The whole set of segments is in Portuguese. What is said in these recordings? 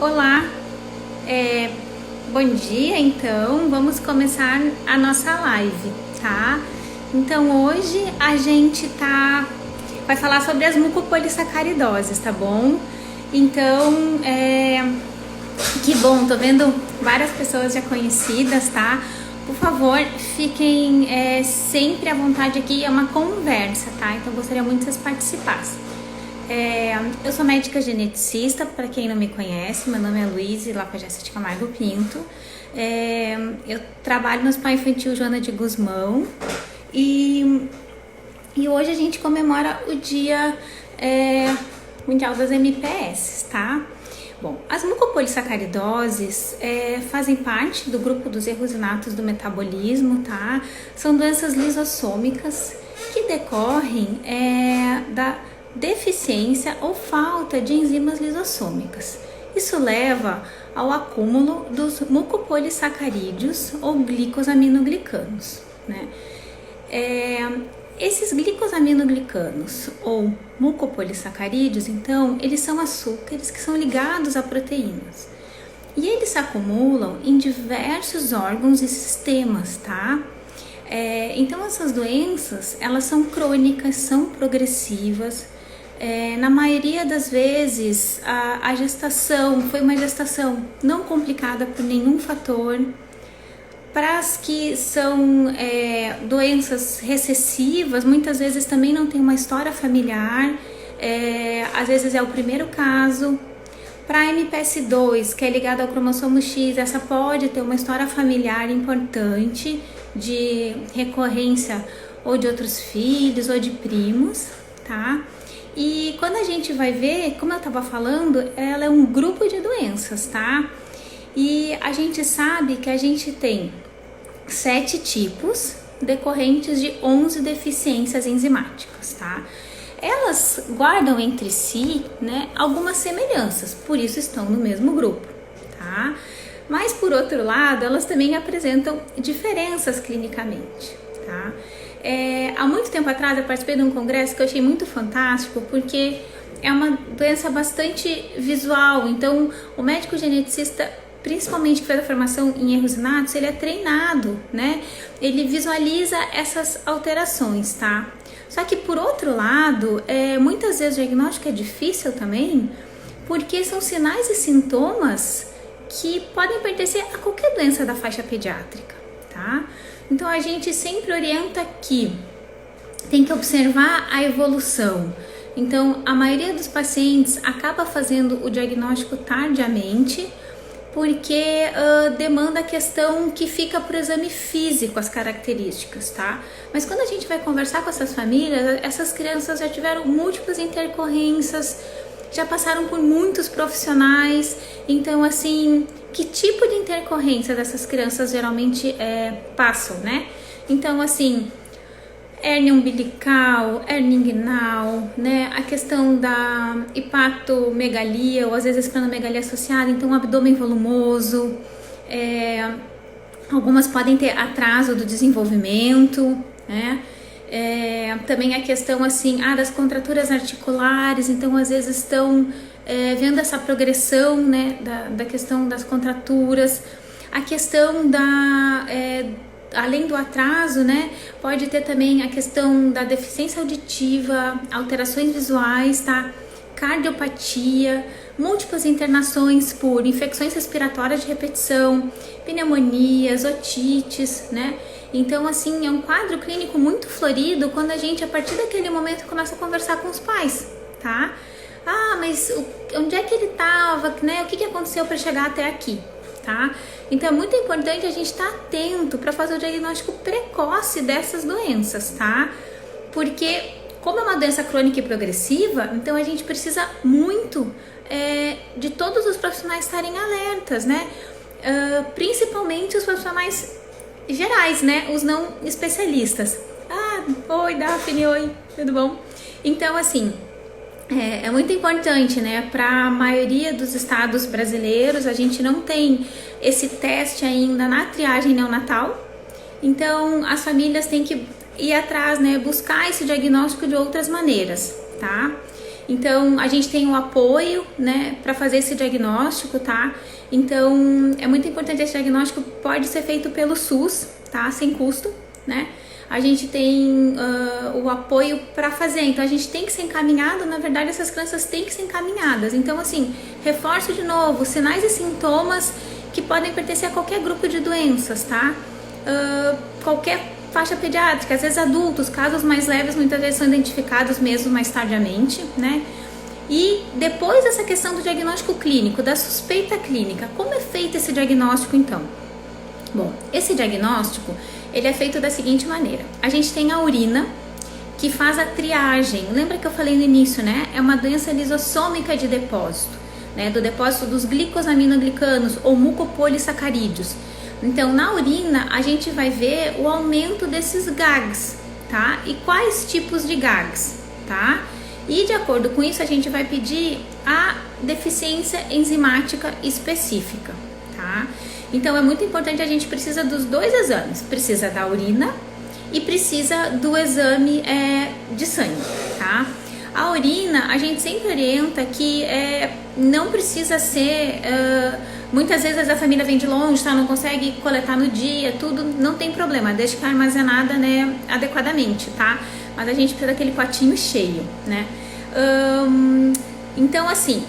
Olá, é, bom dia. Então vamos começar a nossa live, tá? Então hoje a gente vai falar sobre as mucopolissacaridoses, tá bom? Então, que bom, tô vendo várias pessoas já conhecidas, tá? Por favor, fiquem sempre à vontade aqui, é uma conversa, tá? Então gostaria muito que vocês participassem. Eu sou médica geneticista, para quem não me conhece, meu nome é Luísa Lafajesse de Camargo Pinto. Eu trabalho no Hospital Infantil Joana de Gusmão e hoje a gente comemora o Dia Mundial das MPS, tá? Bom, as mucopolissacaridoses fazem parte do grupo dos erros inatos do metabolismo, tá? São doenças lisossômicas que decorrem da deficiência ou falta de enzimas lisossômicas. Isso leva ao acúmulo dos mucopolissacarídeos ou glicosaminoglicanos, né? Esses glicosaminoglicanos ou mucopolissacarídeos, então, eles são açúcares que são ligados a proteínas. E eles se acumulam em diversos órgãos e sistemas, tá? Então, essas doenças, elas são crônicas, são progressivas. Na maioria das vezes, a gestação foi uma gestação não complicada por nenhum fator. Para as que são doenças recessivas, muitas vezes também não tem uma história familiar, às vezes é o primeiro caso. Para a MPS II, que é ligada ao cromossomo X, essa pode ter uma história familiar importante de recorrência ou de outros filhos ou de primos, tá? E quando a gente vai ver, como eu estava falando, ela é um grupo de doenças, tá? E a gente sabe que a gente tem 7 tipos decorrentes de 11 deficiências enzimáticas, tá? Elas guardam entre si, né, algumas semelhanças, por isso estão no mesmo grupo, tá? Mas, por outro lado, elas também apresentam diferenças clinicamente, tá? Há muito tempo atrás eu participei de um congresso que eu achei muito fantástico, porque é uma doença bastante visual. Então, o médico geneticista, principalmente que fez a formação em erros inatos, ele é treinado, né? Ele visualiza essas alterações, tá? Só que, por outro lado, muitas vezes o diagnóstico é difícil também, porque são sinais e sintomas que podem pertencer a qualquer doença da faixa pediátrica, tá? Então, a gente sempre orienta que tem que observar a evolução. Então, a maioria dos pacientes acaba fazendo o diagnóstico tardiamente, porque demanda a questão que fica para o exame físico, as características, tá? Mas quando a gente vai conversar com essas famílias, essas crianças já tiveram múltiplas intercorrências, já passaram por muitos profissionais. Então, assim, que tipo de intercorrência dessas crianças geralmente passam, né? Então, assim, hérnia umbilical, hérnia inguinal, né? A questão da hepatomegalia, ou às vezes esplenomegalia associada, então abdômen volumoso. Algumas podem ter atraso do desenvolvimento, né? Também a questão assim, das contraturas articulares, então às vezes estão vendo essa progressão, né, da questão das contraturas. A questão além do atraso, né, pode ter também a questão da deficiência auditiva, alterações visuais, tá? Cardiopatia, múltiplas internações por infecções respiratórias de repetição, pneumonias, otites, né? Então, assim, é um quadro clínico muito florido quando a gente, a partir daquele momento, começa a conversar com os pais, tá? Mas onde é que ele estava, né? O que aconteceu para chegar até aqui, tá? Então, é muito importante a gente estar atento para fazer o diagnóstico precoce dessas doenças, tá? Porque, como é uma doença crônica e progressiva, então a gente precisa muito de todos os profissionais estarem alertas, né? Principalmente os profissionais gerais, né? Os não especialistas. Oi, Daphne, oi, tudo bom? Então, assim, é muito importante, né? Para a maioria dos estados brasileiros, a gente não tem esse teste ainda na triagem neonatal. Então, as famílias têm que ir atrás, né? Buscar esse diagnóstico de outras maneiras, tá? Então, a gente tem o apoio, né, para fazer esse diagnóstico, tá? Então, é muito importante, esse diagnóstico pode ser feito pelo SUS, tá? Sem custo, né? A gente tem o apoio para fazer, então a gente tem que ser encaminhado, na verdade essas crianças têm que ser encaminhadas. Então, assim, reforço de novo, sinais e sintomas que podem pertencer a qualquer grupo de doenças, tá? Qualquer faixa pediátrica, às vezes adultos, casos mais leves muitas vezes são identificados mesmo mais tardiamente, né? E depois dessa questão do diagnóstico clínico, da suspeita clínica, como é feito esse diagnóstico então? Bom, esse diagnóstico, ele é feito da seguinte maneira: a gente tem a urina, que faz a triagem. Lembra que eu falei no início, né? É uma doença lisossômica de depósito, né? Do depósito dos glicosaminoglicanos ou mucopolissacarídeos. Então, na urina, a gente vai ver o aumento desses GAGs, tá? E quais tipos de GAGs, tá? E de acordo com isso, a gente vai pedir a deficiência enzimática específica, tá? Então, é muito importante, a gente precisa dos dois exames. Precisa da urina e precisa do exame de sangue, tá? A urina, a gente sempre orienta que não precisa ser... muitas vezes a família vem de longe, tá? Não consegue coletar no dia, tudo, não tem problema, desde que armazenada, né, adequadamente, tá? Mas a gente precisa daquele potinho cheio, né? Então, assim,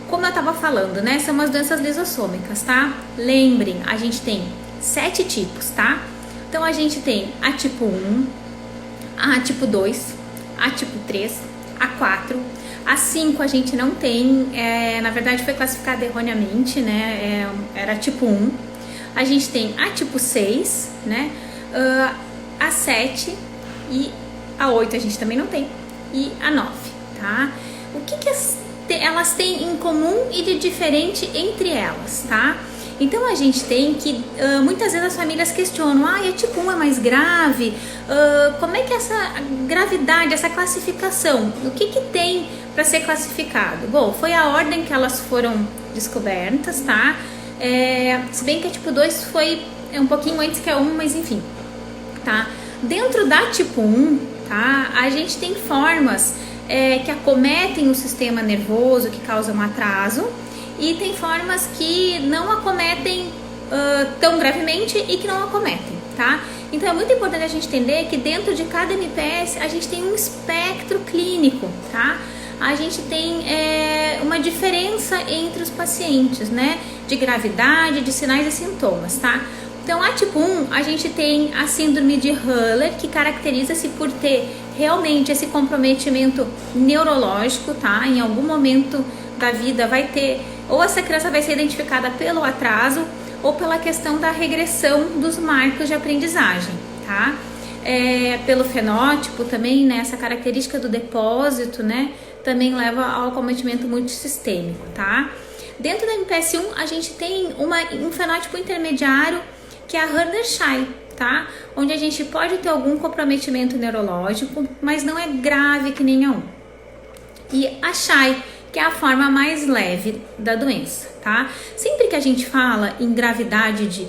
como eu tava falando, né, são as doenças lisossômicas, tá? Lembrem, a gente tem 7 tipos, tá? Então, a gente tem a tipo 1, a tipo 2, a tipo 3, a 4, a 5 a gente não tem, na verdade foi classificada erroneamente, né, era tipo 1. A gente tem a tipo 6, né, a 7 e a 8 a gente também não tem, e a 9, tá? O que elas têm em comum e de diferente entre elas, tá? Então a gente tem que, muitas vezes as famílias questionam, a tipo 1 é mais grave, como é que é essa gravidade, essa classificação, o que tem para ser classificado? Bom, foi a ordem que elas foram descobertas, tá? Se bem que a tipo 2 foi um pouquinho antes que a 1, mas enfim, tá? Dentro da tipo 1, tá? A gente tem formas que acometem o sistema nervoso, que causam atraso, e tem formas que não acometem tão gravemente e que não acometem, tá? Então é muito importante a gente entender que dentro de cada MPS a gente tem um espectro clínico, tá? A gente tem uma diferença entre os pacientes, né? De gravidade, de sinais e sintomas, tá? Então, a tipo 1, a gente tem a síndrome de Hurler, que caracteriza-se por ter realmente esse comprometimento neurológico, tá? Em algum momento da vida vai ter, ou essa criança vai ser identificada pelo atraso, ou pela questão da regressão dos marcos de aprendizagem, tá? Pelo fenótipo também, né? Essa característica do depósito, né? Também leva ao acometimento multissistêmico, tá? Dentro da MPS 1, a gente tem um fenótipo intermediário, que é a Hurner-Schei, tá? Onde a gente pode ter algum comprometimento neurológico, mas não é grave que nem a 1. E a Schei, que é a forma mais leve da doença, tá? Sempre que a gente fala em gravidade de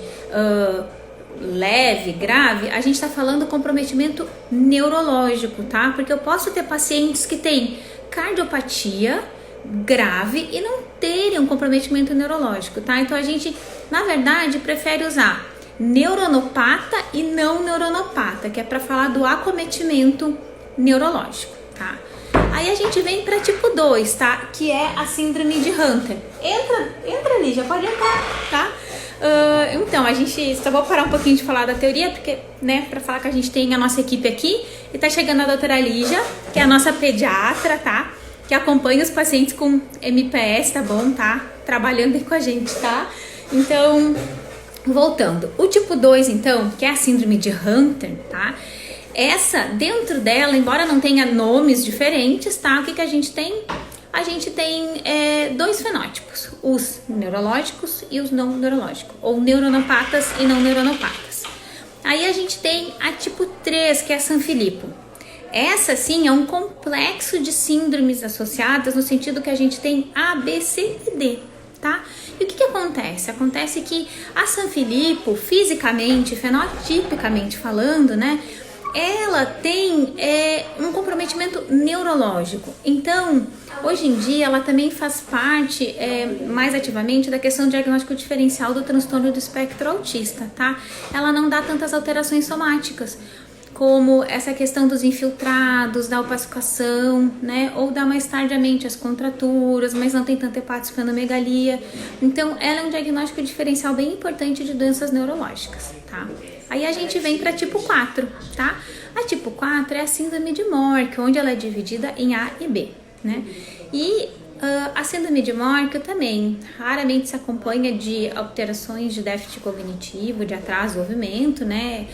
leve, grave, a gente está falando comprometimento neurológico, tá? Porque eu posso ter pacientes que têm cardiopatia grave e não terem um comprometimento neurológico, tá? Então a gente, na verdade, prefere usar neuronopata e não neuronopata, que é para falar do acometimento neurológico, tá? Aí a gente vem para tipo 2, tá? Que é a síndrome de Hunter. Entra ali, já pode entrar, tá? Então, a gente só vou parar um pouquinho de falar da teoria, porque, né, para falar que a gente tem a nossa equipe aqui, e tá chegando a doutora Lígia, que é a nossa pediatra, tá? Que acompanha os pacientes com MPS, tá bom? Tá trabalhando aí com a gente, tá? Então, voltando. O tipo 2, então, que é a síndrome de Hunter, tá? Essa, dentro dela, embora não tenha nomes diferentes, tá? O que a gente tem? A gente tem 2 fenótipos, os neurológicos e os não neurológicos, ou neuronopatas e não neuronopatas. Aí a gente tem a tipo 3, que é a Sanfilippo. Essa, sim, é um complexo de síndromes associadas, no sentido que a gente tem A, B, C e D, tá? E o que acontece? Acontece que a Sanfilippo, fisicamente, fenotipicamente falando, né, ela tem um comprometimento neurológico. Então, hoje em dia, ela também faz parte mais ativamente da questão do diagnóstico diferencial do transtorno do espectro autista, tá? Ela não dá tantas alterações somáticas, como essa questão dos infiltrados, da opacificação, né? Ou dá mais tardiamente as contraturas, mas não tem tanta hepatosplenomegalia. Então, ela é um diagnóstico diferencial bem importante de doenças neurológicas, tá? Aí a gente vem para tipo 4, tá? A tipo 4 é a síndrome de Mork, onde ela é dividida em A e B, né? E a síndrome de Mork também raramente se acompanha de alterações de déficit cognitivo, de atraso do movimento, né?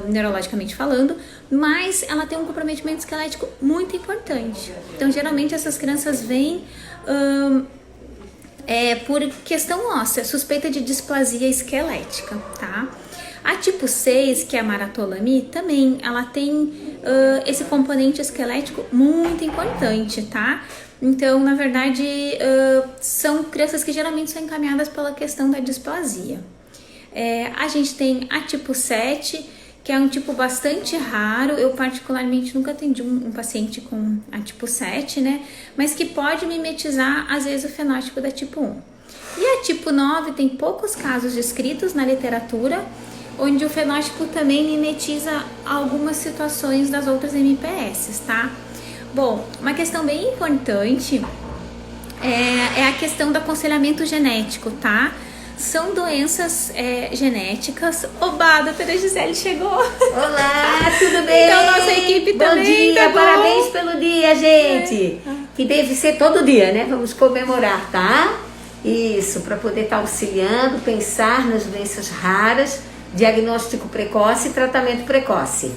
Neurologicamente falando, mas ela tem um comprometimento esquelético muito importante. Então, geralmente, essas crianças vêm por questão óssea, suspeita de displasia esquelética, tá? A tipo 6, que é a maratolami, também ela tem esse componente esquelético muito importante, tá? Então, na verdade, são crianças que geralmente são encaminhadas pela questão da displasia. A gente tem a tipo 7, que é um tipo bastante raro. Eu, particularmente, nunca atendi um paciente com a tipo 7, né? Mas que pode mimetizar, às vezes, o fenótipo da tipo 1. E a tipo 9 tem poucos casos descritos na literatura, onde o fenótipo também mimetiza algumas situações das outras MPS, tá? Bom, uma questão bem importante é a questão do aconselhamento genético, tá? São doenças genéticas. Oba, a doutora Gisele chegou! Olá, tudo bem? Então, nossa equipe também. Bom dia, tá bom? parabéns pelo dia, gente! Que deve ser todo dia, né? Vamos comemorar, tá? Isso, para poder estar auxiliando, pensar nas doenças raras, diagnóstico precoce e tratamento precoce.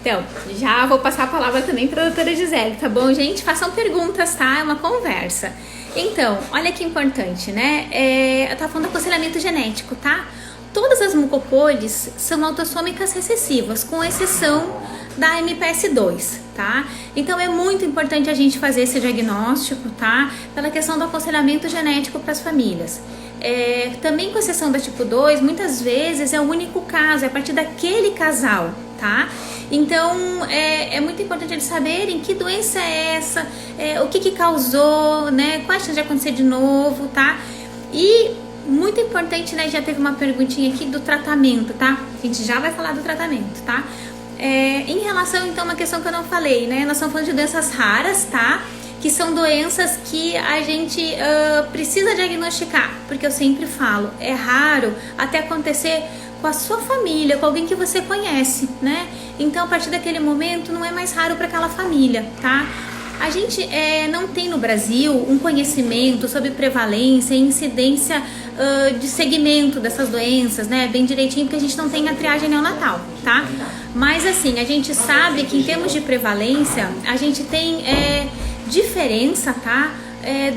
Então, já vou passar a palavra também para a doutora Gisele, tá bom, gente? Façam perguntas, tá? É uma conversa. Então, olha que importante, né? Eu tava falando do aconselhamento genético, tá? Todas as mucopolis são autossômicas recessivas, com exceção da MPS2, tá? Então, é muito importante a gente fazer esse diagnóstico, tá? Pela questão do aconselhamento genético para as famílias. Também com exceção da tipo 2, muitas vezes é o único caso, é a partir daquele casal, tá? Então, é muito importante eles saberem que doença é essa, o que causou, né? Quais chances de acontecer de novo, tá? E muito importante, né? Já teve uma perguntinha aqui do tratamento, tá? A gente já vai falar do tratamento, tá? Em relação, então, a uma questão que eu não falei, né? Nós estamos falando de doenças raras, tá? Que são doenças que a gente precisa diagnosticar, porque eu sempre falo, é raro até acontecer com a sua família, com alguém que você conhece, né? Então, a partir daquele momento, não é mais raro para aquela família, tá? A gente não tem no Brasil um conhecimento sobre prevalência e incidência de segmento dessas doenças, né? Bem direitinho, porque a gente não tem a triagem neonatal, tá? Mas, assim, a gente sabe que em termos de prevalência, a gente tem diferença, tá?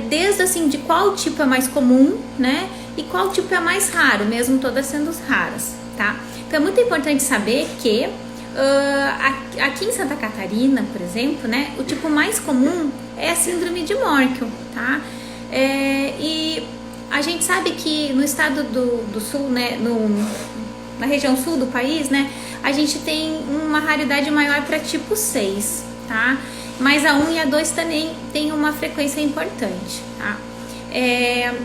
Desde, assim, de qual tipo é mais comum, né? E qual tipo é mais raro, mesmo todas sendo raras, tá? Então, é muito importante saber que aqui em Santa Catarina, por exemplo, né, o tipo mais comum é a síndrome de Morkel, tá? E a gente sabe que no estado do sul, né, na região sul do país, né, a gente tem uma raridade maior para tipo 6, tá? Mas a 1 e a 2 também tem uma frequência importante, tá?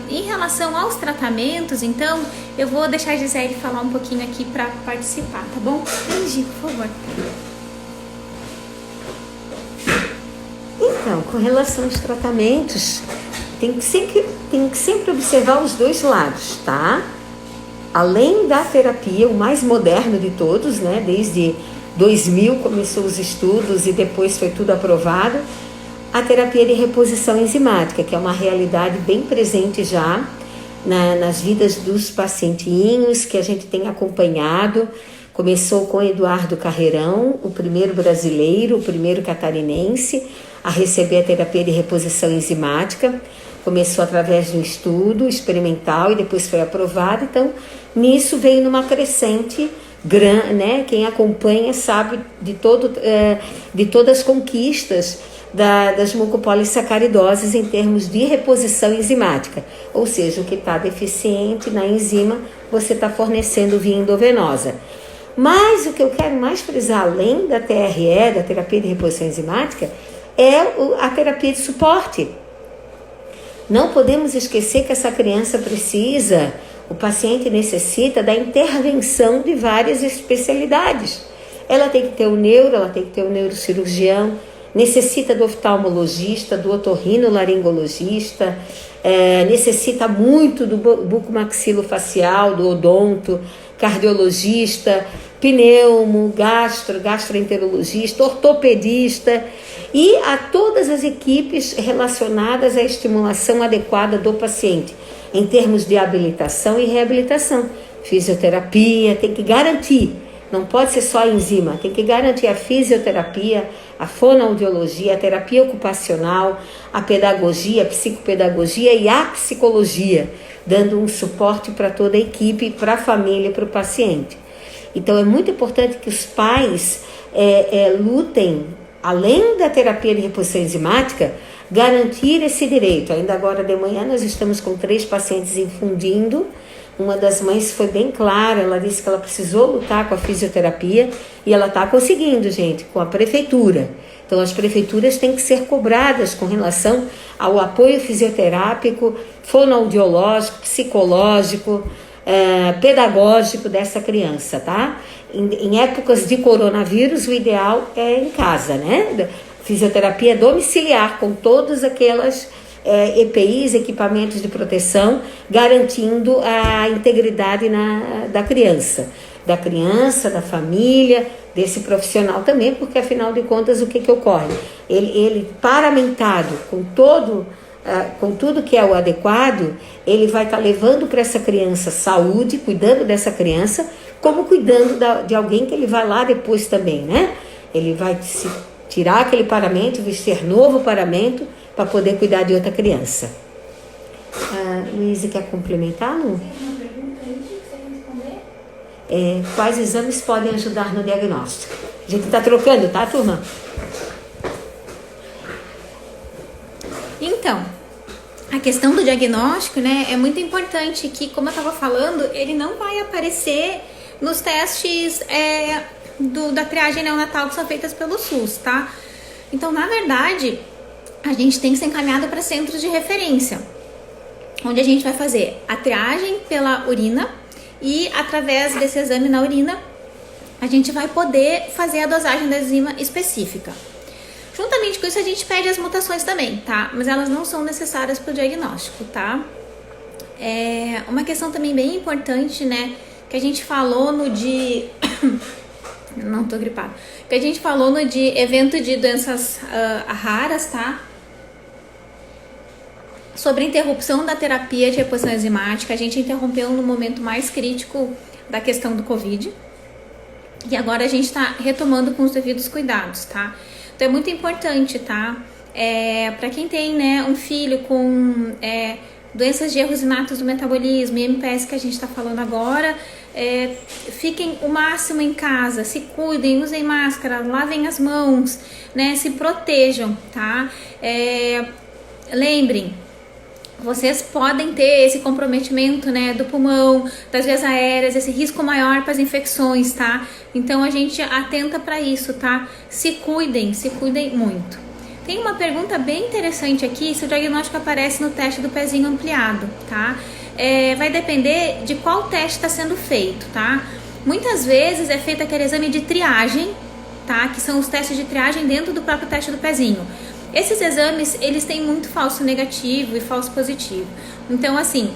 Em relação aos tratamentos, então, eu vou deixar a Gisele falar um pouquinho aqui para participar, tá bom? Gi, por favor. Então, com relação aos tratamentos, tem que sempre observar os dois lados, tá? Além da terapia, o mais moderno de todos, né? Desde 2000 começou os estudos e depois foi tudo aprovado. A terapia de reposição enzimática, que é uma realidade bem presente já nas vidas dos pacientinhos, que a gente tem acompanhado. Começou com Eduardo Carreirão, o primeiro brasileiro, o primeiro catarinense a receber a terapia de reposição enzimática. Começou através de um estudo experimental e depois foi aprovado. Então, nisso veio numa crescente grande, né? Quem acompanha sabe de todas as conquistas das mucopolissacaridoses em termos de reposição enzimática, ou seja, o que está deficiente na enzima, você está fornecendo via endovenosa. Mas o que eu quero mais frisar, além da TRE, da terapia de reposição enzimática, é a terapia de suporte. Não podemos esquecer que essa criança precisa, o paciente necessita da intervenção de várias especialidades. Ela tem que ter o neuro, ela tem que ter o neurocirurgião, necessita do oftalmologista, do otorrinolaringologista, necessita muito do bucomaxilofacial, do odonto, cardiologista, pneumo, gastroenterologista, ortopedista e a todas as equipes relacionadas à estimulação adequada do paciente, em termos de habilitação e reabilitação. Fisioterapia, tem que garantir, não pode ser só a enzima, tem que garantir a fisioterapia, a fonoaudiologia, a terapia ocupacional, a pedagogia, a psicopedagogia e a psicologia, dando um suporte para toda a equipe, para a família e para o paciente. Então é muito importante que os pais lutem, além da terapia de reposição enzimática, garantir esse direito. Ainda agora de manhã nós estamos com 3 pacientes infundindo. Uma das mães foi bem clara, ela disse que ela precisou lutar com a fisioterapia e ela está conseguindo, gente, com a prefeitura. Então as prefeituras têm que ser cobradas com relação ao apoio fisioterápico, fonoaudiológico, psicológico, pedagógico dessa criança, tá? Em épocas de coronavírus, o ideal é em casa, né? Fisioterapia domiciliar, com todas aquelas EPIs, equipamentos de proteção, garantindo a integridade da criança, da família, desse profissional também, porque afinal de contas o que ocorre? Ele paramentado com tudo que é o adequado, ele vai estar levando para essa criança saúde, cuidando dessa criança, como cuidando de alguém que ele vai lá depois também, né? Ele vai se tirar aquele paramento, vestir novo paramento, para poder cuidar de outra criança. Luísa, quer complementar, não? Tem uma pergunta aí que você quer responder? Quais exames podem ajudar no diagnóstico? A gente está trocando, tá, turma? Então, a questão do diagnóstico, né, é muito importante que, como eu estava falando, ele não vai aparecer nos testes da triagem neonatal que são feitas pelo SUS, tá? Então, na verdade, a gente tem que ser encaminhado para centros de referência, onde a gente vai fazer a triagem pela urina e, através desse exame na urina, a gente vai poder fazer a dosagem da enzima específica. Juntamente com isso, a gente pede as mutações também, tá? Mas elas não são necessárias para o diagnóstico, tá? Uma questão também bem importante, né? Que a gente falou no de... Não tô gripada. Que a gente falou no de evento de doenças raras, tá? Sobre a interrupção da terapia de reposição enzimática. A gente interrompeu no momento mais crítico da questão do Covid. E agora a gente está retomando com os devidos cuidados, tá? Então é muito importante, tá? Para quem tem, né, um filho com doenças de erros inatos do metabolismo e MPS que a gente está falando agora, fiquem o máximo em casa, se cuidem, usem máscara, lavem as mãos, né? Se protejam, tá? Lembrem, vocês podem ter esse comprometimento, né, do pulmão, das vias aéreas, esse risco maior para as infecções, tá? Então a gente atenta para isso, tá? Se cuidem muito. Tem uma pergunta bem interessante aqui, se o diagnóstico aparece no teste do pezinho ampliado, tá? Vai depender de qual teste está sendo feito, tá? Muitas vezes é feito aquele exame de triagem, tá? Que são os testes de triagem dentro do próprio teste do pezinho. Esses exames, eles têm muito falso negativo e falso positivo. Então, assim,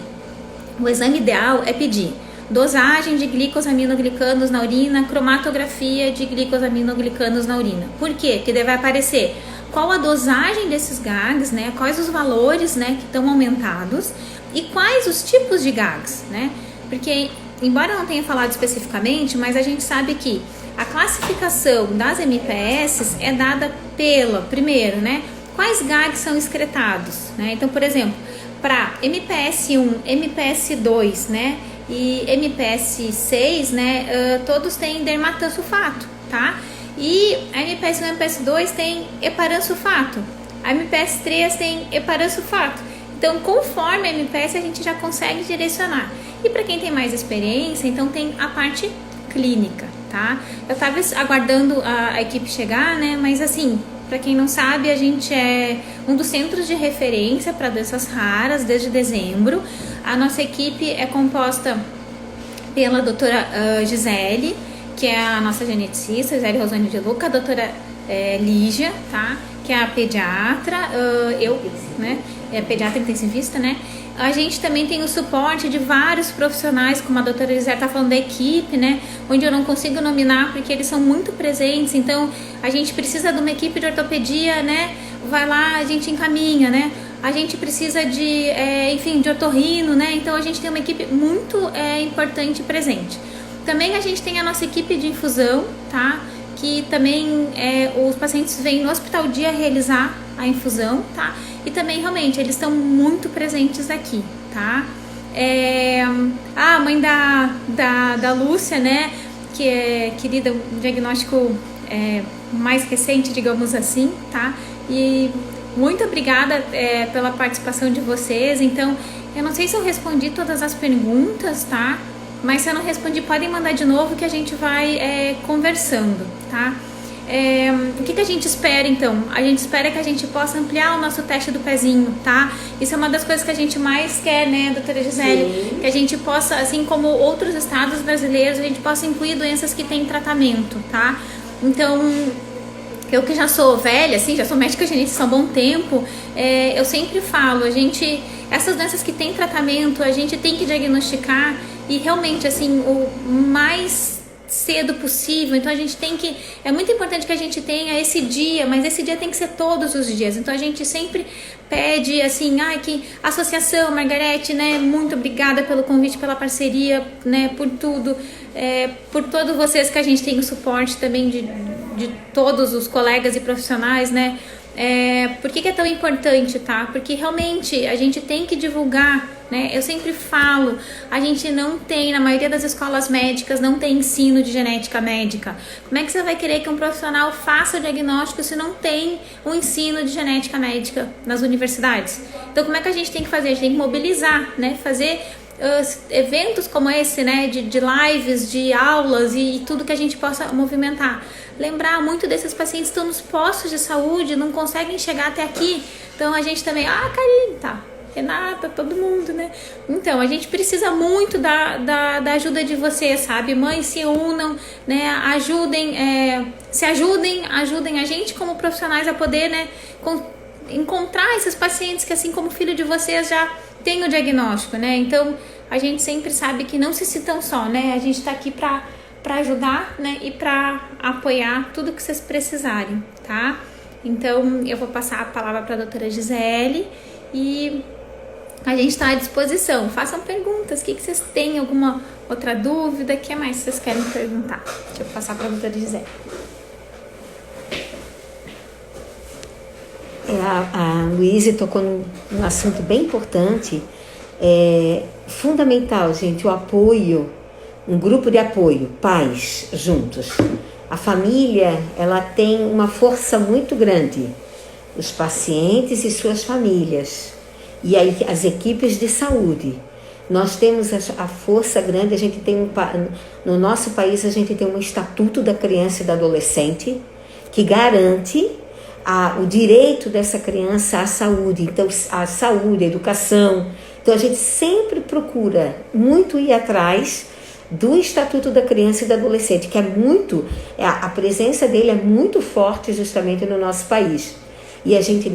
o exame ideal é pedir dosagem de glicosaminoglicanos na urina, cromatografia de glicosaminoglicanos na urina. Por quê? Porque daí vai aparecer qual a dosagem desses GAGs, né? Quais os valores, né, que estão aumentados e quais os tipos de GAGs, né? Porque, embora eu não tenha falado especificamente, mas a gente sabe que a classificação das MPS é dada primeiro, né? Quais GAGs são excretados, né? Então, por exemplo, para MPS1, MPS2, né? E MPS6, né? Todos têm dermatansulfato, tá? E a MPS1 e a MPS2 tem heparansulfato. A MPS3 tem heparansulfato. Então, conforme a MPS, a gente já consegue direcionar. E para quem tem mais experiência, então tem a parte clínica, tá? Eu tava aguardando a equipe chegar, né? Mas assim, para quem não sabe, a gente é um dos centros de referência para doenças raras desde dezembro. A nossa equipe é composta pela doutora Gisele, que é a nossa geneticista, Gisele Rosane de Luca, a doutora Lígia, tá? Que é a pediatra, eu, né? É a pediatra intensivista, né? A gente também tem o suporte de vários profissionais, como a doutora Gisele está falando da equipe, né? Onde eu não consigo nominar porque eles são muito presentes, então a gente precisa de uma equipe de ortopedia, né? Vai lá, a gente encaminha, né? A gente precisa de, enfim, de otorrino, né? Então a gente tem uma equipe muito importante e presente. Também a gente tem a nossa equipe de infusão, tá? Que também os pacientes vêm no hospital dia realizar a infusão, tá? E também realmente eles estão muito presentes aqui, tá? A mãe da Lúcia, né? Que é querida, um diagnóstico mais recente, digamos assim, tá? E muito obrigada pela participação de vocês. Então, eu não sei se eu respondi todas as perguntas, tá? Mas se eu não respondi, podem mandar de novo que a gente vai conversando, tá? O que a gente espera, então? A gente espera que a gente possa ampliar o nosso teste do pezinho, tá? Isso é uma das coisas que a gente mais quer, né, doutora Gisele? Sim. Que a gente possa, assim como outros estados brasileiros, a gente possa incluir doenças que têm tratamento, tá? Então, eu que já sou velha, assim, já sou médica genética há um bom tempo, eu sempre falo, essas doenças que têm tratamento, a gente tem que diagnosticar e realmente, assim, o mais cedo possível. Então a gente tem que, é muito importante que a gente tenha esse dia, mas esse dia tem que ser todos os dias. Então a gente sempre pede assim, que a associação, Margarete, né, muito obrigada pelo convite, pela parceria, né, por tudo, por todos vocês que a gente tem o suporte também de todos os colegas e profissionais, né. Por que é tão importante, tá? Porque realmente a gente tem que divulgar, né? Eu sempre falo, a gente não tem, na maioria das escolas médicas, não tem ensino de genética médica. Como é que você vai querer que um profissional faça o diagnóstico se não tem um ensino de genética médica nas universidades? Então, como é que a gente tem que fazer? A gente tem que mobilizar, né? Fazer eventos como esse, né? De lives, de aulas e tudo que a gente possa movimentar. Lembrar, muito desses pacientes estão nos postos de saúde, não conseguem chegar até aqui. Então, a gente também, Karine, tá, Renata, todo mundo, né? Então, a gente precisa muito da ajuda de vocês, sabe? Mães, se unam, né? Ajudem a gente como profissionais a poder, né? Encontrar esses pacientes que, assim como o filho de vocês, já tem o diagnóstico, né? Então, a gente sempre sabe que não se citam só, né? A gente tá aqui para ajudar, né, e para apoiar tudo que vocês precisarem, tá? Então, eu vou passar a palavra para a doutora Gisele e a gente está à disposição. Façam perguntas, o que vocês têm? Alguma outra dúvida? O que mais vocês querem perguntar? Deixa eu passar para a doutora Gisele. A Luísa tocou num assunto bem importante. É fundamental, gente, o apoio. Um grupo de apoio, pais juntos. A família, ela tem uma força muito grande. Os pacientes e suas famílias. E aí as equipes de saúde. Nós temos a força grande, a gente tem no nosso país a gente tem um Estatuto da Criança e do Adolescente que garante o direito dessa criança à saúde. Então, a saúde, a educação. Então, a gente sempre procura muito ir atrás do Estatuto da Criança e do Adolescente, que a presença dele é muito forte justamente no nosso país. E a gente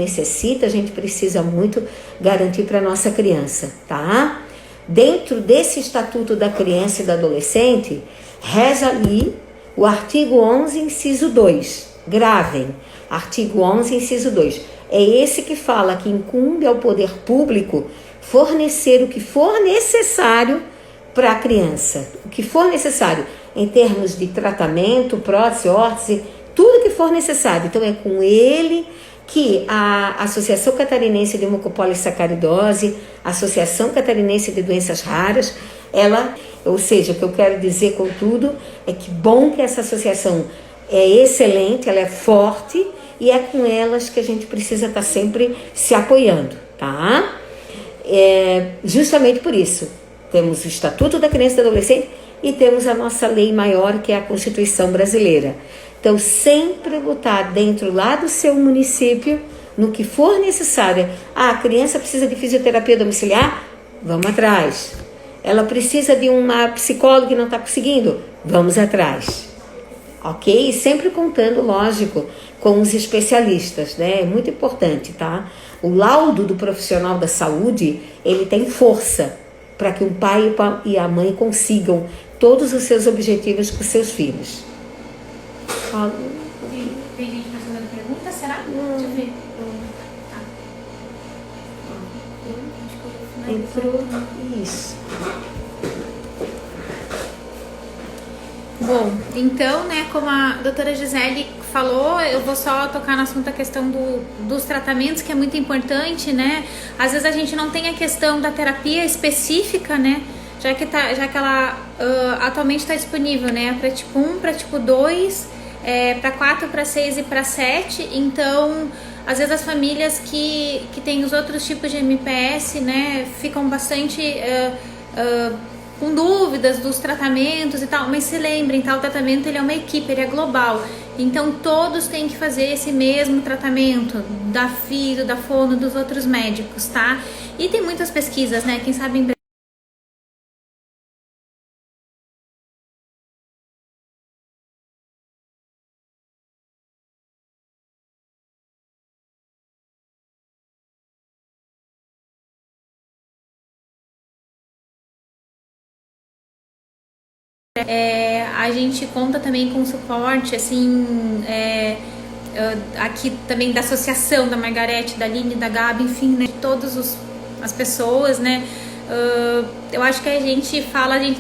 precisa muito garantir para a nossa criança, tá? Dentro desse Estatuto da Criança e do Adolescente, reza ali o artigo 11, inciso 2. Gravem, artigo 11, inciso 2. É esse que fala que incumbe ao poder público fornecer o que for necessário para a criança, o que for necessário em termos de tratamento, prótese, órtese, tudo que for necessário. Então é com ele que a Associação Catarinense de Mucopolissacaridose, a Associação Catarinense de Doenças Raras, ou seja, o que eu quero dizer com tudo é que bom que essa associação é excelente, ela é forte e é com elas que a gente precisa estar sempre se apoiando, tá? Justamente por isso. Temos o Estatuto da Criança e do Adolescente e temos a nossa lei maior, que é a Constituição Brasileira. Então, sempre lutar dentro lá do seu município, no que for necessário. A criança precisa de fisioterapia domiciliar? Vamos atrás. Ela precisa de uma psicóloga que não está conseguindo? Vamos atrás. Ok? E sempre contando, lógico, com os especialistas, né? É muito importante, tá? O laudo do profissional da saúde, ele tem força para que o pai e a mãe consigam todos os seus objetivos com seus filhos. Tem gente fazendo pergunta, será? Deixa eu ver. Entrou isso. Bom, então, né, como a doutora Gisele falou, eu vou só tocar no assunto a questão dos tratamentos, que é muito importante, né? Às vezes a gente não tem a questão da terapia específica, né? Já que ela atualmente está disponível, né? Para tipo 1, para tipo 2, para 4, para 6 e para 7. Então, às vezes as famílias que têm os outros tipos de MPS, né, ficam bastante com dúvidas dos tratamentos e tal, mas se lembrem, tá? O tratamento ele é uma equipe, ele é global, então todos têm que fazer esse mesmo tratamento, da físio, da fono, dos outros médicos, tá? E tem muitas pesquisas, né? Quem sabe em breve a gente conta também com suporte, assim, aqui também da associação da Margarete, da Aline, da Gabi, enfim, né, de todas as pessoas, né. Eu acho que a gente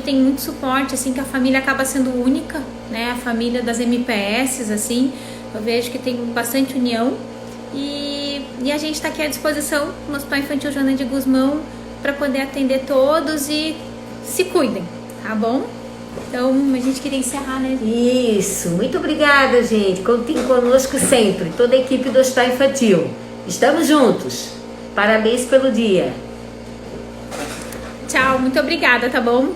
tem muito suporte, assim, que a família acaba sendo única, né, a família das MPS, assim, eu vejo que tem bastante união e a gente está aqui à disposição no Hospital Infantil Joana de Guzmão para poder atender todos e se cuidem, tá bom? Então, a gente queria encerrar, né? Isso, muito obrigada, gente. Contem conosco sempre, toda a equipe do Hospital Infantil. Estamos juntos. Parabéns pelo dia. Tchau, muito obrigada, tá bom?